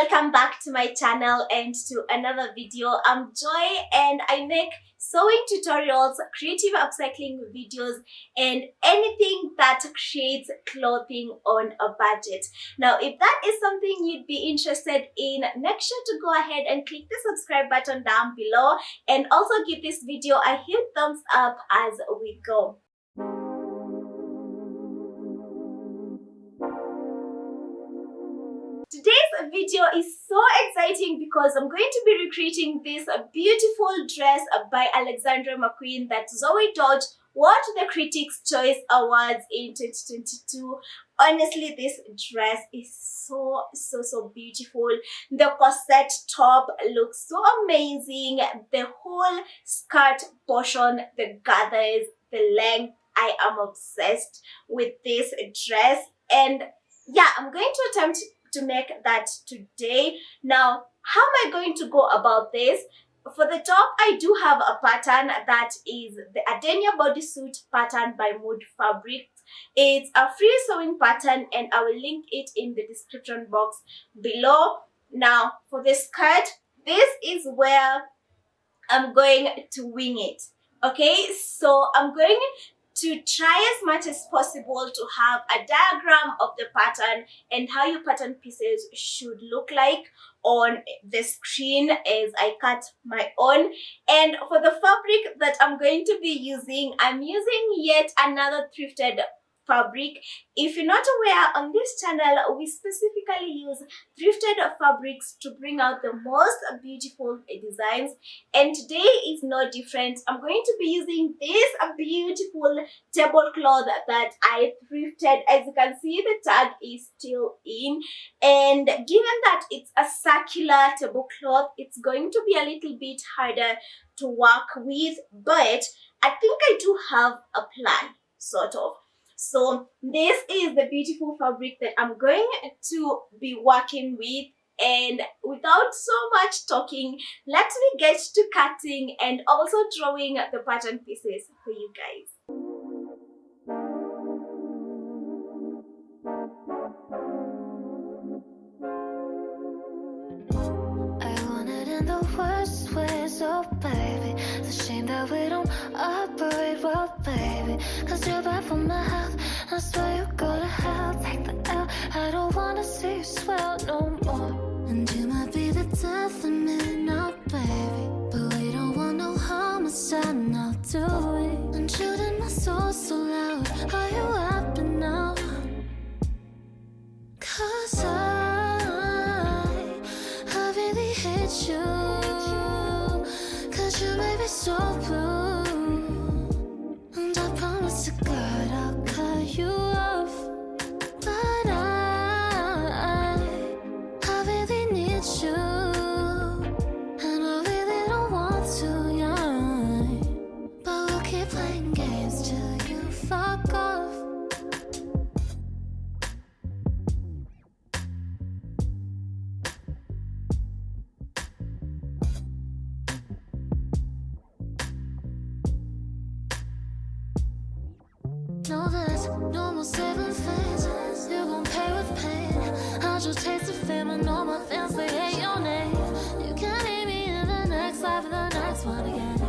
welcome back to my channel and to another video. I'm Joy and I make sewing tutorials, creative upcycling videos, and anything that creates clothing on a budget. Now, if that is something you'd be interested in, make sure to go ahead and click the subscribe button down below and also give this video a huge thumbs up as we go. Today's video is so exciting because I'm going to be recreating this beautiful dress by Alexander McQueen that Zoey Deutch won the Critics' Choice Awards in 2022. Honestly, this dress is so beautiful. The corset top looks so amazing. The whole skirt portion, the gathers, the length. I am obsessed with this dress, and yeah, I'm going to attempt to make that today. Now, how am I going to go about this? For the top, I do have a pattern that is the Adenia bodysuit pattern by Mood Fabric. It's a free sewing pattern and I will link it in the description box below. Now, for the skirt, this is where I'm going to wing it. Okay, so I'm going to try as much as possible to have a diagram of the pattern and how your pattern pieces should look like on the screen as I cut my own. And for the fabric that I'm going to be using, I'm using yet another thrifted fabric. If you're not aware, on this channel we specifically use thrifted fabrics to bring out the most beautiful designs, and today is no different. I'm going to be using this beautiful tablecloth that I thrifted. As you can see, the tag is still in, and given that it's a circular tablecloth, it's going to be a little bit harder to work with, but I think I do have a plan, sort of. So this is the beautiful fabric that I'm going to be working with, and without so much talking, let me get to cutting and also drawing the pattern pieces for you guys. The worst ways, oh baby. It's a shame that we don't operate well, baby. Cause you're bad for my health. I swear you go to hell. Take the L. I don't wanna see you swell no more. And you might be the death of me now, baby. But we don't want no homicide now, do we? And shooting my soul so loud. Are you happy now? Cause I really hate you. Cause you made me so blue. And I promise to God I'll cut you off. But I really need you. And I really don't want to, yeah. But we'll keep playing games till you fuck off. No, there's no more saving face. You gon' pay with pain. I just taste the fame. I know my fans, they hate your name. You can't hate me in the next life or the next one again.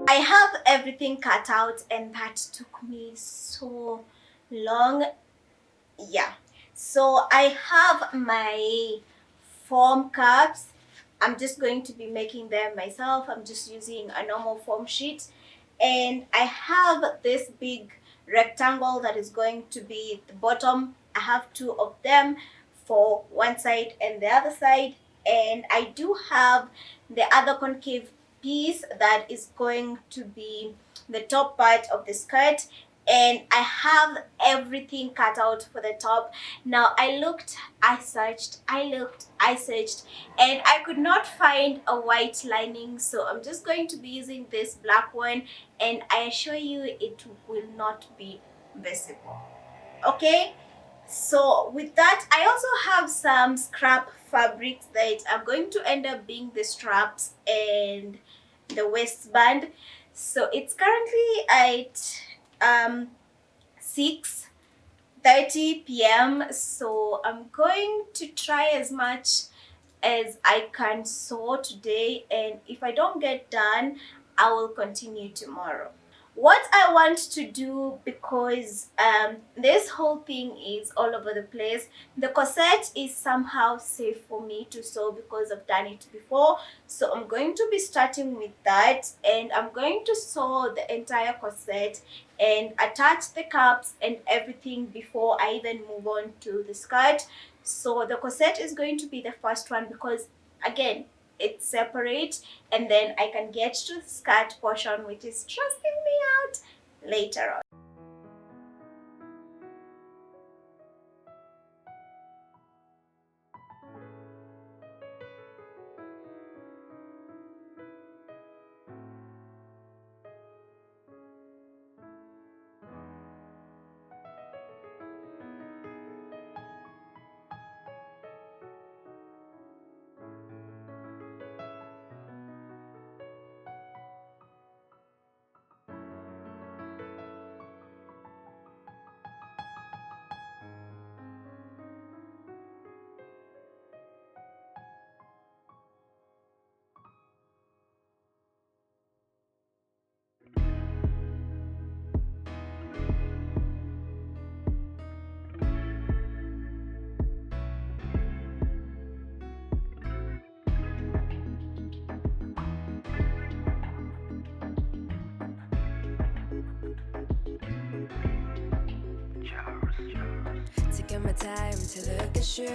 I have everything cut out and that took me so long. Yeah, so I have my foam cups. I'm just going to be making them myself. I'm just using a normal foam sheet. And I have this big rectangle that is going to be the bottom. I have two of them for one side and the other side. And I do have the other concave piece that is going to be the top part of the skirt. And I have everything cut out for the top. Now I looked, I searched, and I could not find a white lining, so I'm just going to be using this black one, and I assure you it will not be visible. Okay, so with that, I also have some scrap fabrics that are going to end up being the straps and the waistband. So it's currently at 6 6:30 p.m. So I'm going to try as much as I can sew today, and if I don't get done, I will continue tomorrow. What I want to do, because this whole thing is all over the place, the corset is somehow safe for me to sew because I've done it before. So I'm going to be starting with that, and I'm going to sew the entire corset and attach the cups and everything before I even move on to the skirt. So the corset is going to be the first one because, again, it's separate, and then I can get to the skirt portion, which is stressing me out, later on. Taking my time to look at you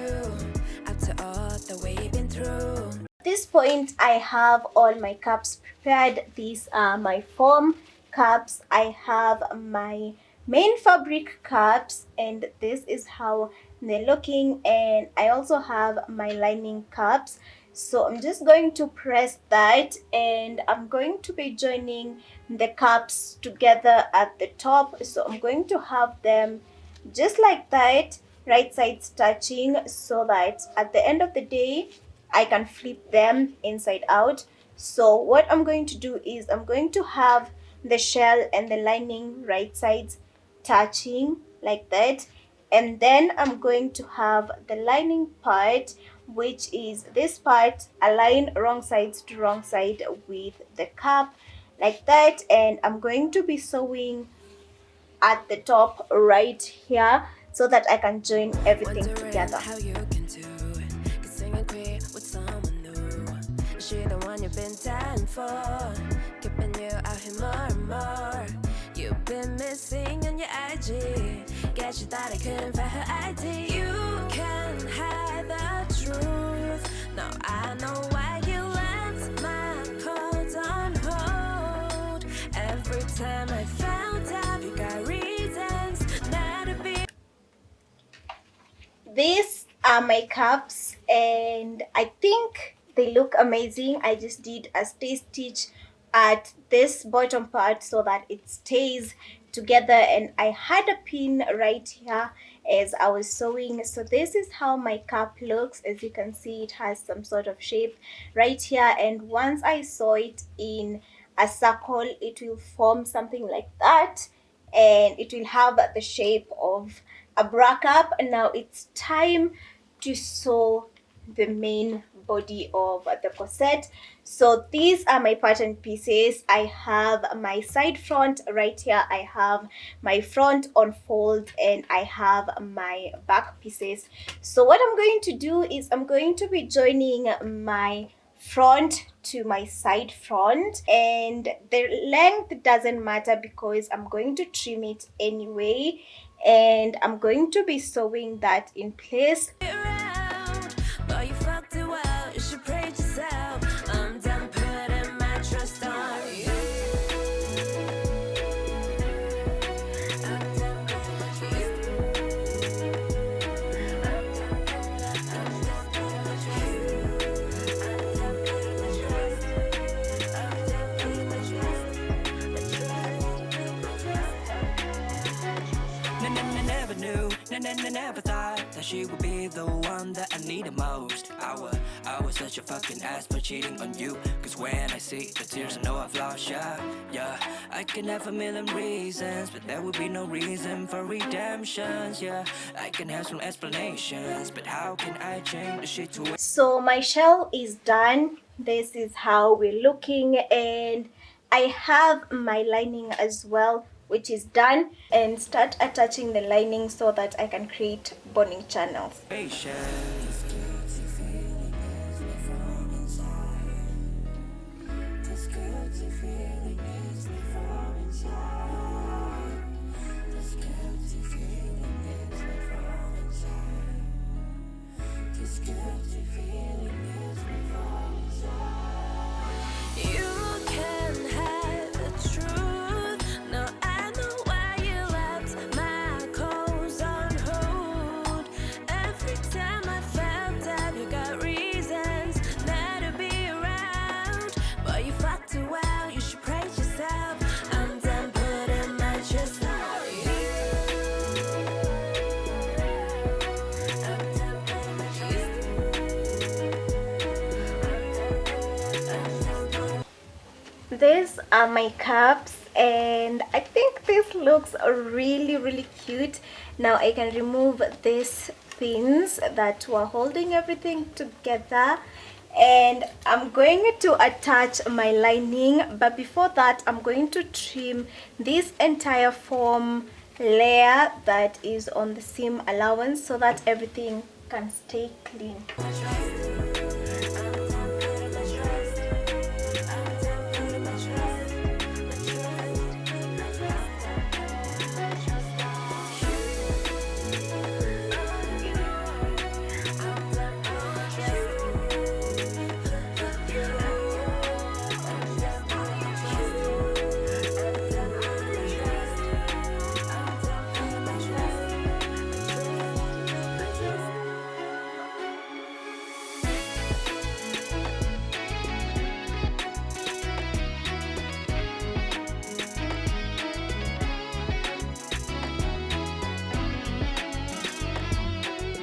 after all that we've been through. At this point, I have all my cups prepared. These are my foam cups. I have my main fabric cups, and this is how they're looking, and I also have my lining cups. So I'm just going to press that, and I'm going to be joining the cups together at the top. So I'm going to have them just like that, right sides touching, so that at the end of the day I can flip them inside out. So what I'm going to do is I'm going to have the shell and the lining right sides touching like that, and then I'm going to have the lining part, which is this part, align wrong sides to wrong side with the cup like that, and I'm going to be sewing at the top right here so that I can join everything together. How you can do it, 'cause singing queer with someone new. Is she the one you've been dying for? Keeping you out here more and more. You've been missing on your IG. Guess you thought I couldn't find her ID. You can hide the truth. Now I know why you left my calls on hold. Every time I found out you got reasons not to be. These are my cups, and I think they look amazing. I just did a stay stitch at this bottom part so that it stays together, and I had a pin right here as I was sewing. So this is how my cup looks. As you can see, it has some sort of shape right here, and once I sew it in a circle, it will form something like that, and it will have the shape of a bra cup. Now it's time to sew the main body of the corset. So these are my pattern pieces. I have my side front right here, I have my front on fold, and I have my back pieces. So what I'm going to do is I'm going to be joining my front to my side front, and the length doesn't matter because I'm going to trim it anyway, and I'm going to be sewing that in place. But you fucked it well, you should praise yourself. I'm done putting my trust on you. I'm done with you. Never knew, never thought that she would be the one that I need the most. I was such a fucking ass for cheating on you. Cause when I see the tears I know I've lost ya. Yeah, I can have a million reasons, but there would be no reason for redemptions. Yeah, I can have some explanations, but how can I change the situation? So my shell is done. This is how we're looking, and I have my lining as well, which is done, and start attaching the lining so that I can create boning channels. These are my cups, and I think this looks really cute. Now I can remove these pins that were holding everything together, and I'm going to attach my lining, but before that I'm going to trim this entire foam layer that is on the seam allowance so that everything can stay clean.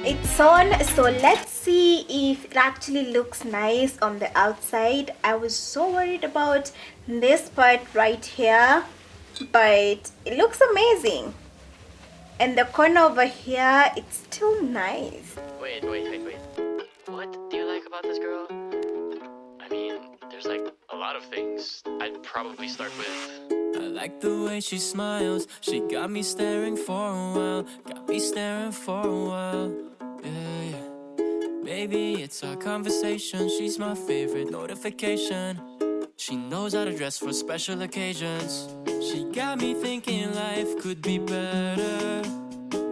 It's on, so let's see if it actually looks nice on the outside. I was so worried about this part right here, but it looks amazing. And the corner over here, it's still nice. Wait. What do you like about this girl? I mean, there's like a lot of things. I'd probably start with... I like the way she smiles. She got me staring for a while. Yeah. Maybe it's our conversation. She's my favorite notification. She knows how to dress for special occasions. She got me thinking life could be better.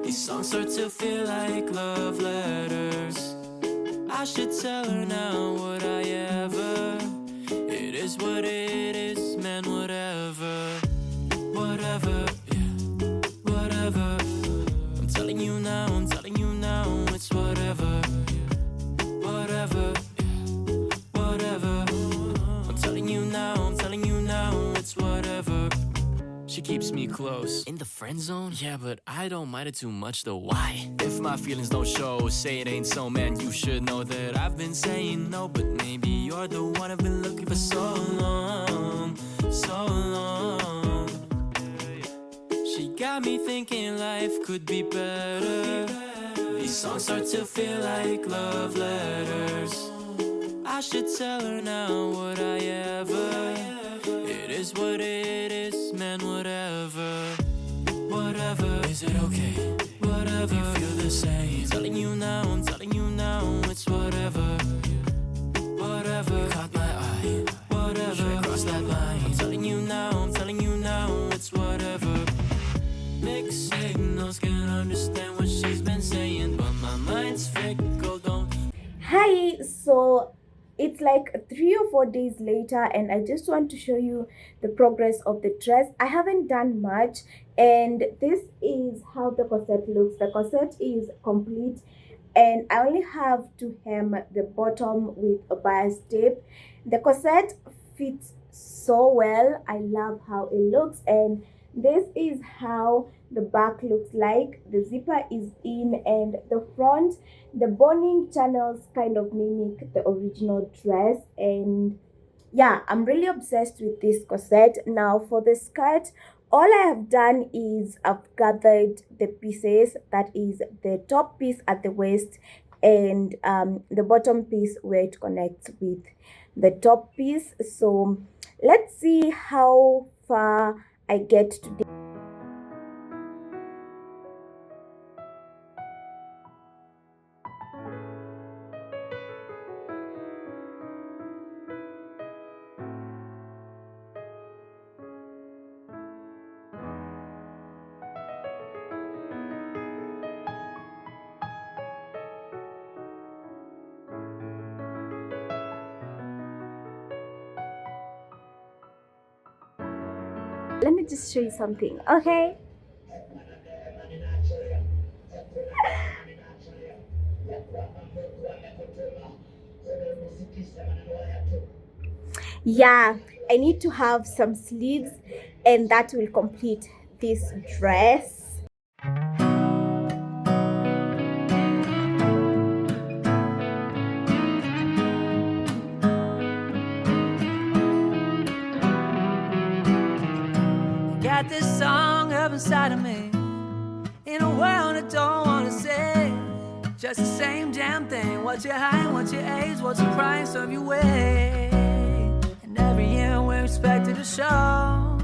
These songs start to feel like love letters. I should tell her now, would I ever? It is what it is, man, whatever. Whatever, yeah, whatever. I'm telling you now, it's whatever. Whatever, yeah, whatever. I'm telling you now, it's whatever. She keeps me close. In the friend zone? Yeah, but I don't mind it too much though. Why? If my feelings don't show, say it ain't so, man, you should know that I've been saying no. But maybe you're the one I've been looking for so long. She got me thinking life could be better. These songs start to feel like love letters. I should tell her now, would I ever? It is what it is, man, whatever. Whatever, is it okay? Whatever, you feel the same. I'm telling you now, it's whatever. Whatever, you caught my eye. Whatever, should I cross that line? I'm telling you now, it's whatever. Mixed signals, can't understand what she's been saying, but my mind's fickle, don't. Hi, so it's like 3 or 4 days later, and I just want to show you the progress of the dress. I haven't done much, and this is how the corset looks. The corset is complete, and I only have to hem the bottom with a bias tape. The corset fits so well. I love how it looks, and this is how the back looks like. The zipper is in, and the front, the boning channels kind of mimic the original dress. And yeah, I'm really obsessed with this corset. Now for the skirt, all I have done is I've gathered the pieces, that is the top piece at the waist and the bottom piece where it connects with the top piece. So let's see how far I get today. Let me just show you something, okay? Yeah, I need to have some sleeves, and that will complete this dress. Got this song up inside of me, in a world I don't wanna say. Just the same damn thing. What's your height, what's your age, what's the price of your way? And every year we're expected to show